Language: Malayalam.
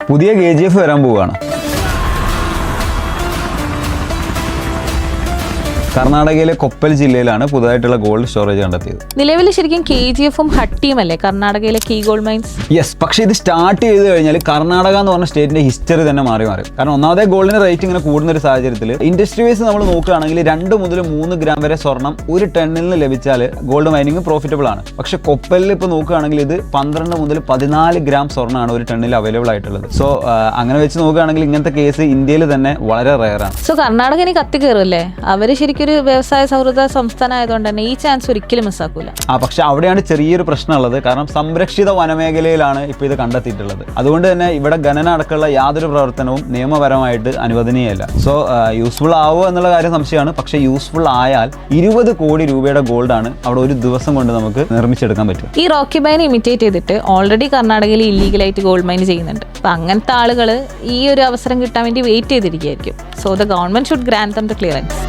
പുതിയ KGF വരാൻ പോവുകയാണ്. കർണാടകയിലെ കൊപ്പൽ ജില്ലയിലാണ് പുതുതായിട്ടുള്ള ഗോൾഡ് സ്റ്റോറേജ് കണ്ടെത്തിയത്. നിലവിൽ ശരിക്കും KGF-ഉം ഹട്ടിയും അല്ലേ കർണാടകയിലെ കീ ഗോൾഡ് മൈൻസ്? യെസ്, പക്ഷേ ഇത് സ്റ്റാർട്ട് ചെയ്ത് കഴിഞ്ഞാൽ കർണാടക എന്ന് പറഞ്ഞ സ്റ്റേറ്റിന്റെ ഹിസ്റ്ററി തന്നെ മാറി. കാരണം ഒന്നാമതേ ഗോൾഡിന്റെ റേറ്റ് ഇങ്ങനെ കൂടുന്ന ഒരു സാഹചര്യത്തിൽ ഇൻഡസ്ട്രി വൈസ് നമ്മൾ നോക്കുകയാണെങ്കിൽ 2 മുതൽ 3 ഗ്രാം വരെ സ്വർണം ഒരു ടണ്ണിൽ നിന്ന് ലഭിച്ചാൽ ഗോൾഡ് മൈനിങ് പ്രോഫിറ്റബിൾ ആണ്. പക്ഷെ കൊപ്പലിൽ ഇപ്പോൾ നോക്കുകയാണെങ്കിൽ ഇത് 12 മുതൽ 14 ഗ്രാം സ്വർണ്ണമാണ് ഒരു ടണ്ണിൽ അവൈലബിൾ ആയിട്ടുള്ളത്. സോ അങ്ങനെ വെച്ച് നോക്കുകയാണെങ്കിൽ ഇങ്ങനത്തെ കേസ് ഇന്ത്യയിൽ തന്നെ വളരെ റെയർ ആണ്. സോ കർണാടക ഇനി കത്തി കയറുമല്ലേ? അവര് ശരിക്കും ഒരു വ്യവസായ സൗഹൃദ സംസ്ഥാനം ആയതുകൊണ്ട് തന്നെ ഈ ചാൻസ് ഒരിക്കലും മിസ്സാക്കൂല. പക്ഷെ അവിടെയാണ് ചെറിയൊരു പ്രശ്നമുള്ളത്. കാരണം സംരക്ഷിത വനമേഖലയിലാണ് ഇപ്പോൾ ഇത് കണ്ടെത്തിയിട്ടുള്ളത്. അതുകൊണ്ട് തന്നെ ഇവിടെ ഖനന അടക്കമുള്ള യാതൊരു പ്രവർത്തനവും നിയമപരമായിട്ട് അനുവദനീയമല്ല. സോ യൂസ്ഫുൾ ആവുമോ എന്നുള്ള കാര്യം സംശയമാണ്. പക്ഷെ യൂസ്ഫുൾ ആയാൽ 20 കോടി രൂപയുടെ ഗോൾഡാണ് അവിടെ ഒരു ദിവസം കൊണ്ട് നമുക്ക് നിർമ്മിച്ചെടുക്കാൻ പറ്റും. ഈ റോക്കി ബൈനെ ഇമിറ്റേറ്റ് ചെയ്തിട്ട് ഓൾറെഡി കർണാടകയിൽ ഇല്ലീഗലായിട്ട് ഗോൾഡ് മൈൻ ചെയ്യുന്നുണ്ട്. അപ്പൊ അങ്ങനത്തെ ആളുകൾ ഈ ഒരു അവസരം കിട്ടാൻ വേണ്ടി വെയിറ്റ് ചെയ്തിരിക്കുകയായിരിക്കും. So the government should grant them the clearance.